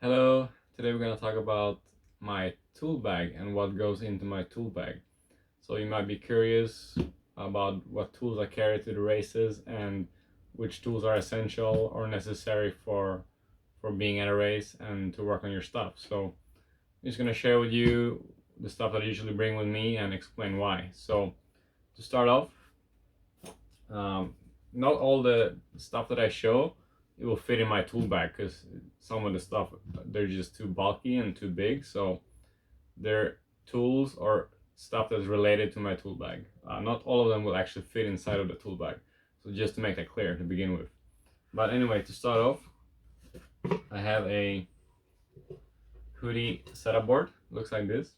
Hello, today we're going to talk about my tool bag and what goes into my tool bag. So you might be curious about what tools I carry to the races and which tools are essential or necessary for being at a race and to work on your stuff. So I'm just going to share with you the stuff that I usually bring with me and explain why. So to start off, not all the stuff that I show it will fit in my tool bag because some of the stuff they're just too bulky and too big, so they're tools or stuff that's related to my tool bag. Not all of them will actually fit inside of the tool bag, so just to make that clear to begin with. But anyway, to start off, I have a HUDY setup board. Looks like this.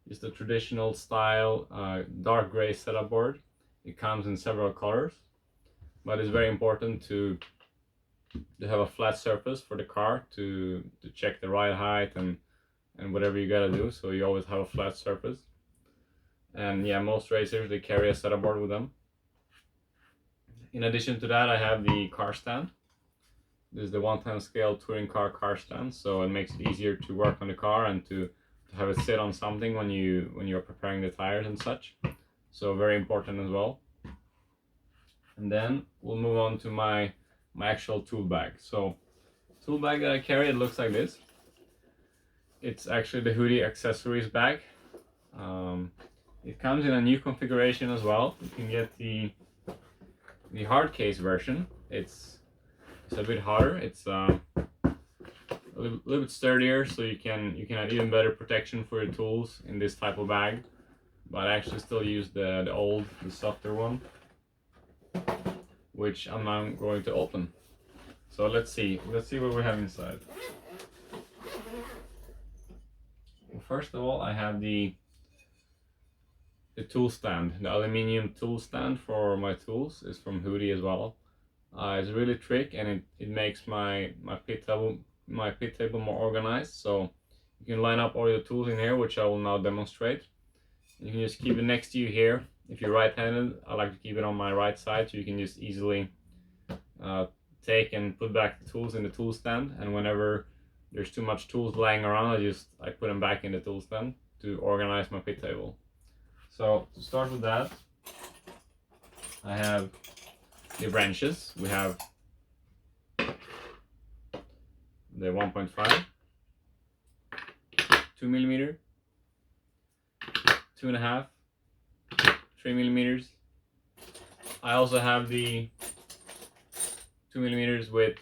It's the traditional style dark gray setup board. It comes in several colors, but it's very important to have a flat surface for the car to check the ride height and whatever you gotta do, so you always have a flat surface. And yeah, most racers they carry a setup board with them. In addition to that, I have the car stand. This is the 1/10 scale touring car stand, so it makes it easier to work on the car and to have it sit on something when you're preparing the tires and such. So very important as well. And then we'll move on to my actual tool bag. So tool bag that I carry, it looks like this. It's actually the HUDY accessories bag. It comes in a new configuration as well. You can get the hard case version. It's a bit harder. It's a little bit sturdier, so you can have even better protection for your tools in this type of bag. But I actually still use the softer one, which I'm now going to open. So let's see what we have inside. Well, first of all, I have the tool stand. The aluminium tool stand for my tools is from HUDY as well. It's really thick, and it makes my pit table more organized. So you can line up all your tools in here, which I will now demonstrate. You can just keep it next to you here. If you're right-handed, I like to keep it on my right side, so you can just easily take and put back the tools in the tool stand. And whenever there's too much tools lying around, I put them back in the tool stand to organize my pit table. So to start with that, I have the wrenches. We have the 1.5, 2mm, 2.5, 3mm. I also have the 2mm with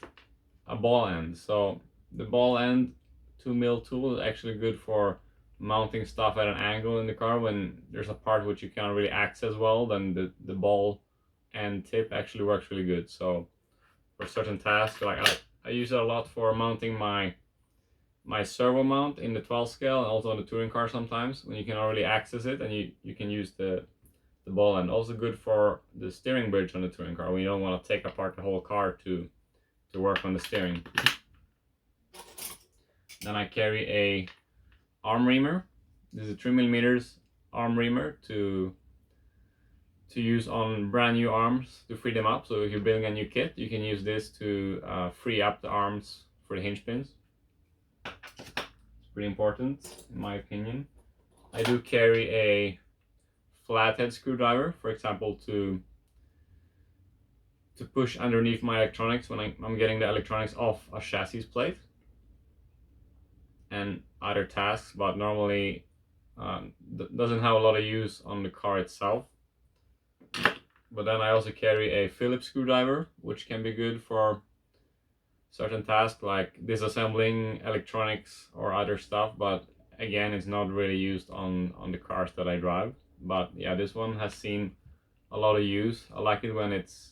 a ball end. So the ball end 2mm tool is actually good for mounting stuff at an angle in the car when there's a part which you can't really access well. Then the ball end tip actually works really good. So for certain tasks, like I use it a lot for mounting my servo mount in the 12 scale and also on the touring car sometimes when you can already access it, and you can use the ball end. Also good for the steering bridge on the touring car when you don't want to take apart the whole car to work on the steering. Then I carry a arm reamer. This is a 3mm arm reamer to use on brand new arms to free them up. So if you're building a new kit, you can use this to free up the arms for the hinge pins. It's pretty important in my opinion. I do carry a flathead screwdriver, for example, to push underneath my electronics when I'm getting the electronics off a chassis plate and other tasks, but normally doesn't have a lot of use on the car itself. But then I also carry a Phillips screwdriver, which can be good for certain tasks like disassembling electronics or other stuff, but again it's not really used on the cars that I drive. But yeah, this one has seen a lot of use. I like it when it's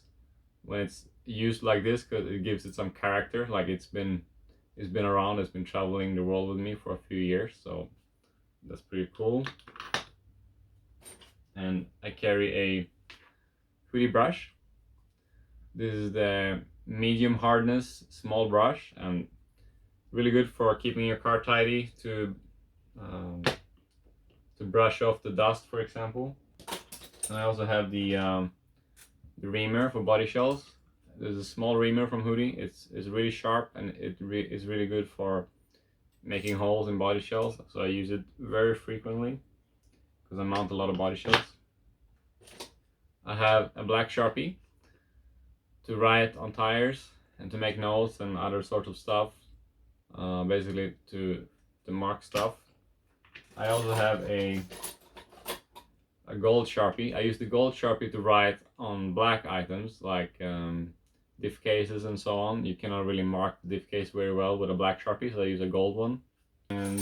used like this because it gives it some character, like it's been around, it's been traveling the world with me for a few years, so that's pretty cool. And I carry a HUDY brush. This is the medium hardness small brush, and really good for keeping your car tidy, to brush off the dust, for example. And I also have the reamer for body shells. There's a small reamer from HUDY. It's really sharp, and it is really good for making holes in body shells, so I use it very frequently because I mount a lot of body shells. I have a black Sharpie to write on tires and to make notes and other sorts of stuff, basically to mark stuff. I also have a gold Sharpie. I use the gold Sharpie to write on black items like diff cases and so on. You cannot really mark the diff case very well with a black Sharpie, so I use a gold one. And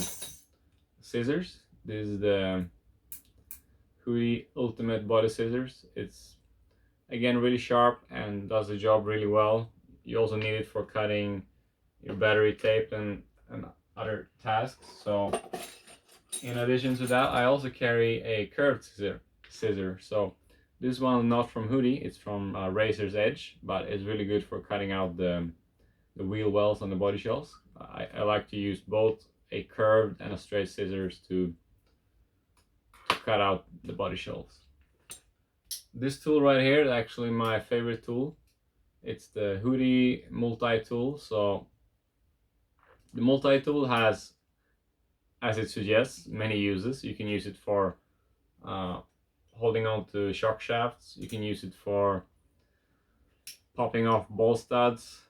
scissors. This is the HUDY Ultimate Body Scissors. It's again really sharp and does the job really well. You also need it for cutting your battery tape and other tasks. So in addition to that, I also carry a curved scissor. So this one is not from HUDY, it's from Razor's Edge, but it's really good for cutting out the wheel wells on the body shells. I like to use both a curved and a straight scissors to cut out the body shells. This tool right here is actually my favorite tool. It's the HUDY multi-tool. So the multi-tool has, as it suggests, many uses. You can use it for holding on to shock shafts. You can use it for popping off ball studs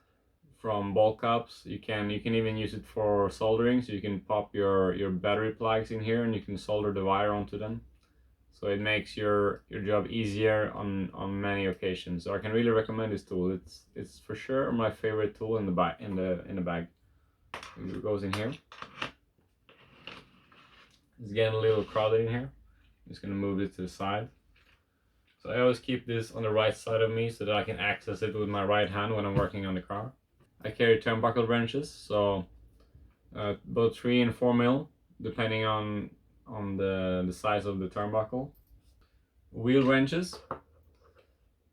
from ball cups. You can even use it for soldering. So you can pop your battery plugs in here and you can solder the wire onto them. So it makes your job easier on many occasions. So I can really recommend this tool. It's for sure my favorite tool in the bag. It goes in here. It's getting a little crowded in here. I'm just gonna move it to the side. So I always keep this on the right side of me so that I can access it with my right hand when I'm working on the car. I carry turnbuckle wrenches, so both 3 and 4 mil, depending on the size of the turnbuckle. Wheel wrenches.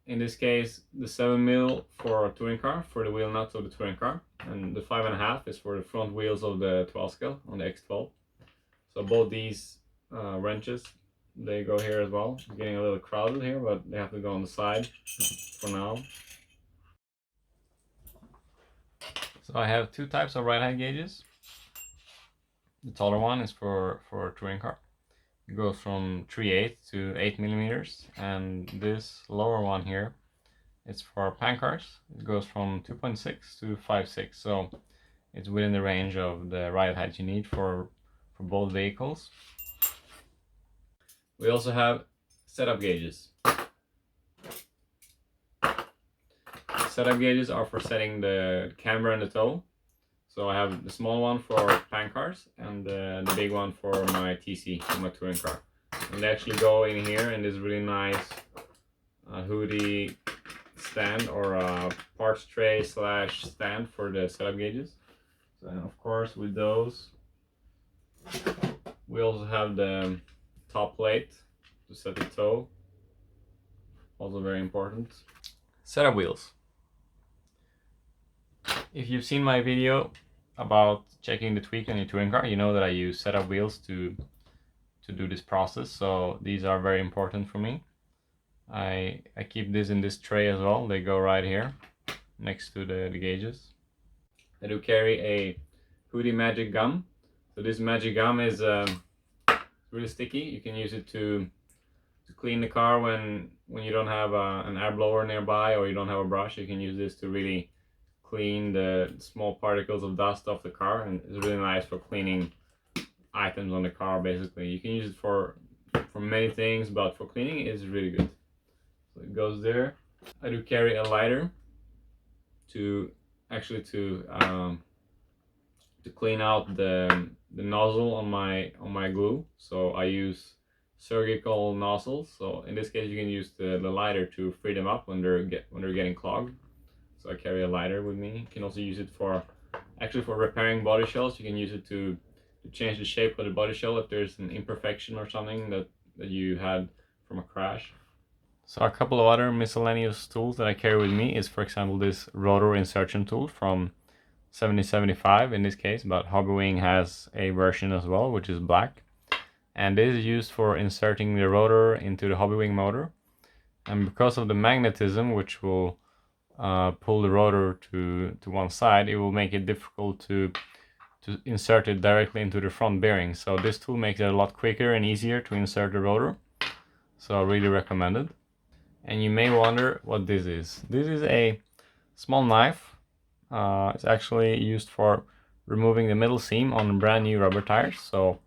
In this case, the 7 mil for a touring car, for the wheel nuts of the touring car, and the 5.5 is for the front wheels of the 12 scale on the X12. So both these wrenches, they go here as well. It's getting a little crowded here, but they have to go on the side for now. So I have 2 types of right height gauges. The taller one is for a touring car. It goes from 3/8 to 8 millimeters, and this lower one here is for pan cars. It goes from 2.6 to 5.6, so it's within the range of the right height you need for both vehicles. We also have setup gauges. Setup gauges are for setting the camber and the toe. So I have the small one for pan cars and the big one for my TC, for my touring car. And they actually go in here in this really nice HUDY stand, or parts tray / stand for the setup gauges. So, and of course with those, we also have the top plate to set the toe, also very important. Setup wheels. If you've seen my video about checking the tweak on your touring car, you know that I use setup wheels to do this process, so these are very important for me. I keep this in this tray as well. They go right here next to the gauges. I do carry a HUDY magic gum. So this magic gum is really sticky. You can use it to clean the car when you don't have an air blower nearby, or you don't have a brush. You can use this to really clean the small particles of dust off the car, and it's really nice for cleaning items on the car. Basically, you can use it for many things, but for cleaning it's really good. So it goes there. I do carry a lighter to clean out the nozzle on my glue. So I use surgical nozzles. So in this case, you can use the lighter to free them up when they're getting clogged. So I carry a lighter with me. You can also use it for repairing body shells. You can use it to change the shape of the body shell if there's an imperfection or something that you had from a crash. So a couple of other miscellaneous tools that I carry with me is, for example, this rotor insertion tool from 7075 in this case, but Hobbywing has a version as well, which is black. And this is used for inserting the rotor into the Hobbywing motor. And because of the magnetism, which will pull the rotor to one side, it will make it difficult to to insert it directly into the front bearing. So this tool makes it a lot quicker and easier to insert the rotor. So I really recommend it. And you may wonder what this is. This is a small knife. It's actually used for removing the middle seam on brand new rubber tires. So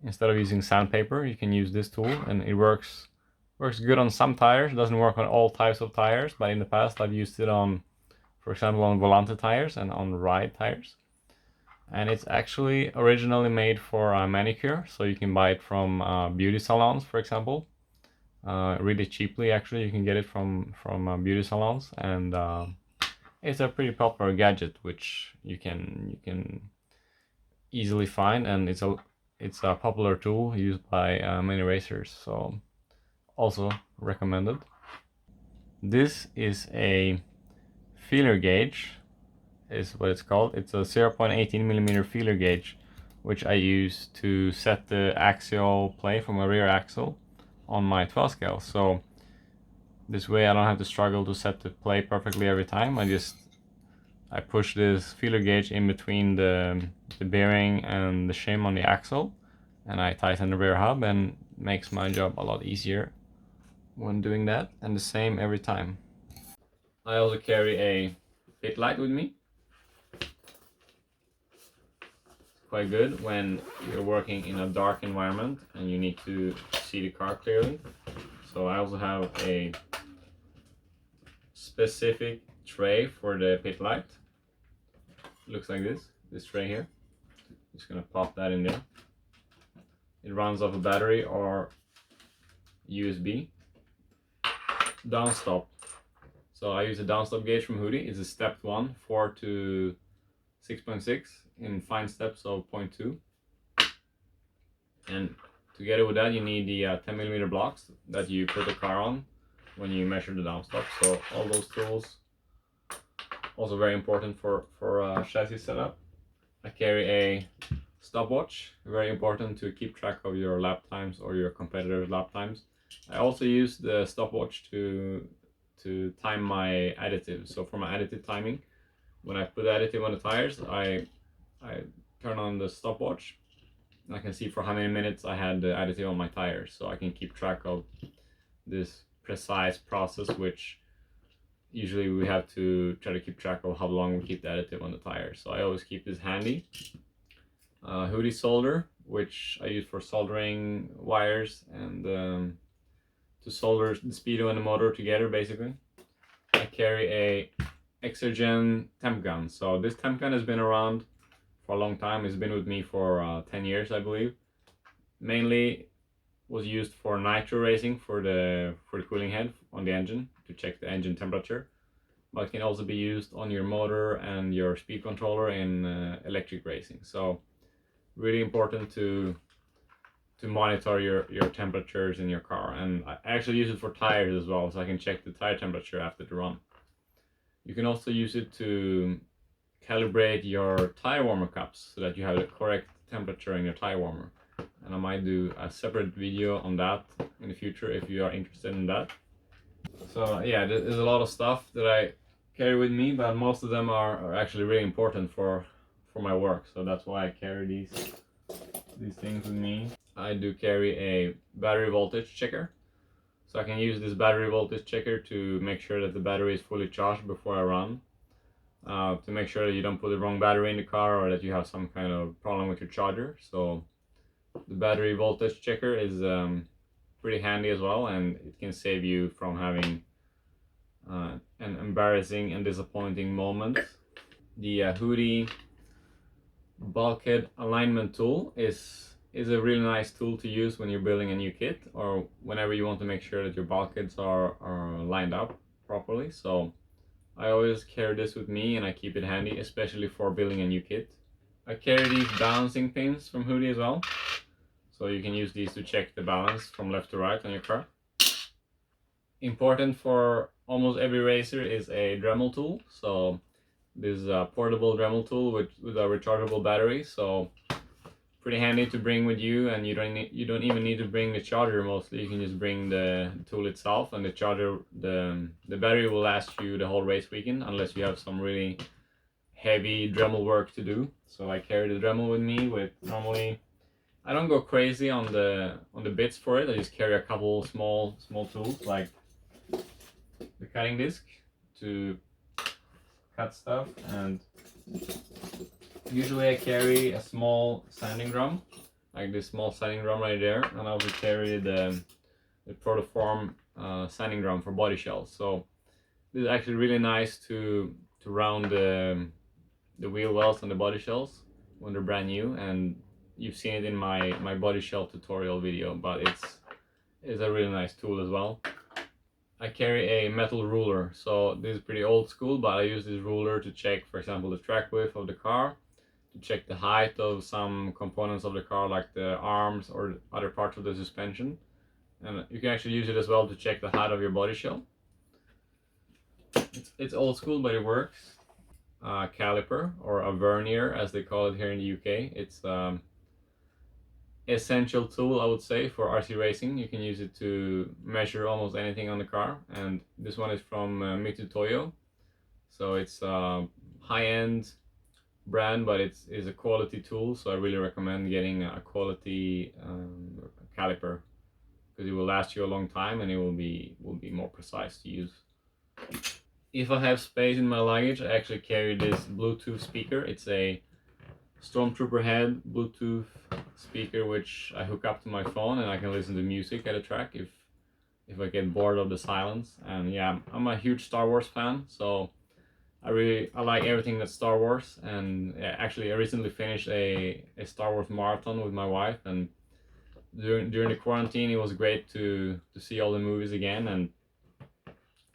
instead of using sandpaper, you can use this tool, and it works good on some tires. It doesn't work on all types of tires, but in the past I've used it on, for example, on Volante tires and on ride tires. And it's actually originally made for manicure, so you can buy it from beauty salons, for example. Really cheaply, actually, you can get it from beauty salons, and it's a pretty popular gadget which you can easily find, and it's a popular tool used by many racers, so also recommended. This is a feeler gauge, is what it's called. It's a 0.18 millimeter feeler gauge, which I use to set the axial play for my rear axle on my 12 scale. So this way I don't have to struggle to set the play perfectly every time. I push this feeler gauge in between the bearing and the shim on the axle, and I tighten the rear hub, and makes my job a lot easier when doing that, and the same every time. I also carry a pit light with me. It's quite good when you're working in a dark environment and you need to see the car clearly. So I also have a specific tray for the pit light. It looks like this tray here. Just gonna pop that in there. It runs off a battery or USB. Downstop. So I use a downstop gauge from HUDY. It's a step 1, 4 to 6.6 in fine steps of 0.2. And together with that, you need the 10mm blocks that you put the car on when you measure the downstop. So all those tools, also very important for chassis setup. I carry a stopwatch, very important to keep track of your lap times or your competitors' lap times. I also use the stopwatch to time my additive. So for my additive timing, when I put additive on the tires, I turn on the stopwatch, and I can see for how many minutes I had the additive on my tires, so I can keep track of this precise process, which usually we have to try to keep track of how long we keep the additive on the tires. So I always keep this handy. HUDY solder, which I use for soldering wires and to solder the speedo and the motor together, basically. I carry a Exergen temp gun. So this temp gun has been around for a long time. It's been with me for 10 years, I believe. Mainly was used for nitro racing, for the cooling head on the engine, to check the engine temperature. But it can also be used on your motor and your speed controller in electric racing. So really important to monitor your temperatures in your car. And I actually use it for tires as well, so I can check the tire temperature after the run. You can also use it to calibrate your tire warmer cups so that you have the correct temperature in your tire warmer. And I might do a separate video on that in the future if you are interested in that. So yeah, there's a lot of stuff that I carry with me, but most of them are actually really important for my work. So that's why I carry these things with me. I do carry a battery voltage checker. So I can use this battery voltage checker to make sure that the battery is fully charged before I run. To make sure that you don't put the wrong battery in the car, or that you have some kind of problem with your charger. So the battery voltage checker is pretty handy as well, and it can save you from having an embarrassing and disappointing moment. The HUDY bulkhead alignment tool is a really nice tool to use when you're building a new kit, or whenever you want to make sure that your bulkheads are lined up properly. So I always carry this with me, and I keep it handy, especially for building a new kit. I carry these balancing pins from HUDY as well, so you can use these to check the balance from left to right on your car. Important for almost every racer is a Dremel tool. So this is a portable Dremel tool with a rechargeable battery, so pretty handy to bring with you, and you don't even need to bring the charger. Mostly you can just bring the tool itself, and the charger, the battery will last you the whole race weekend, unless you have some really heavy Dremel work to do. So I carry the Dremel with me. With normally, I don't go crazy on the bits for it. I just carry a couple small tools like the cutting disc to cut stuff, and usually I carry a small sanding drum, like this small sanding drum right there, and I also carry the protoform sanding drum for body shells. So this is actually really nice to round the wheel wells on the body shells when they're brand new, and you've seen it in my body shell tutorial video, but it's a really nice tool as well. I carry a metal ruler, so this is pretty old school, but I use this ruler to check, for example, the track width of the car, to check the height of some components of the car like the arms or other parts of the suspension. And you can actually use it as well to check the height of your body shell. It's old school, but it works. Caliper, or a vernier as they call it here in the UK. It's essential tool, I would say, for RC racing. You can use it to measure almost anything on the car, and this one is from Mitutoyo. So it's a high-end brand, but it's a quality tool, so I really recommend getting a quality caliper, because it will last you a long time and it will be more precise to use. If I have space in my luggage, I actually carry this Bluetooth speaker. It's a Stormtrooper head Bluetooth speaker, which I hook up to my phone, and I can listen to music at a track if I get bored of the silence. And yeah, I'm a huge Star Wars fan, so I like everything that's Star Wars. And yeah, actually I recently finished a Star Wars marathon with my wife, and during the quarantine it was great to see all the movies again, and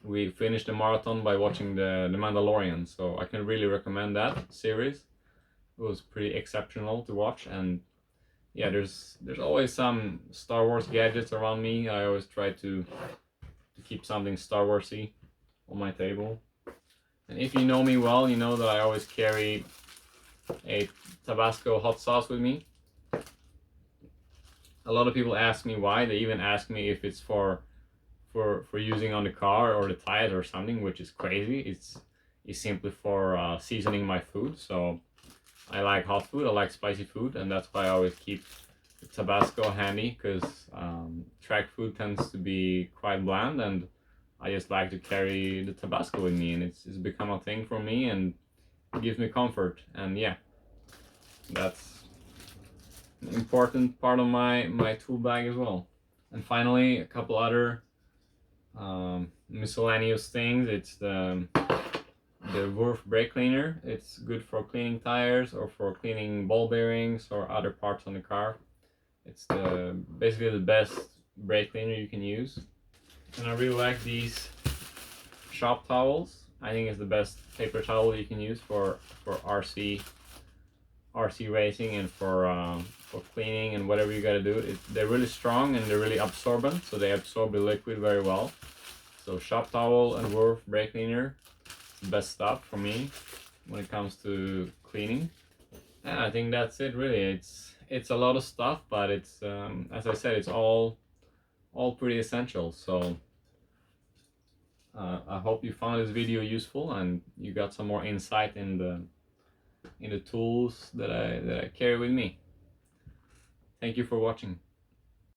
we finished the marathon by watching the Mandalorian, so I can really recommend that series. It was pretty exceptional to watch, and yeah, there's always some Star Wars gadgets around me. I always try to keep something Star Warsy on my table. And if you know me well, you know that I always carry a Tabasco hot sauce with me. A lot of people ask me why. They even ask me if it's for using on the car or the tires or something, which is crazy. It's simply for seasoning my food. So I like hot food, I like spicy food, and that's why I always keep the Tabasco handy, because track food tends to be quite bland, and I just like to carry the Tabasco with me, and it's become a thing for me, and it gives me comfort. And yeah, that's an important part of my tool bag as well. And finally, a couple other miscellaneous things. It's the Wurf brake cleaner. It's good for cleaning tires or for cleaning ball bearings or other parts on the car. It's basically the best brake cleaner you can use. And I really like these shop towels. I think it's the best paper towel you can use for RC racing and for cleaning and whatever you gotta do. They're really strong and they're really absorbent, so they absorb the liquid very well. So shop towel and Wurf brake cleaner, the best stuff for me when it comes to cleaning. And I think that's it really. It's a lot of stuff, but it's as I said, it's all pretty essential. So I hope you found this video useful and you got some more insight in the tools that I carry with me. Thank you for watching.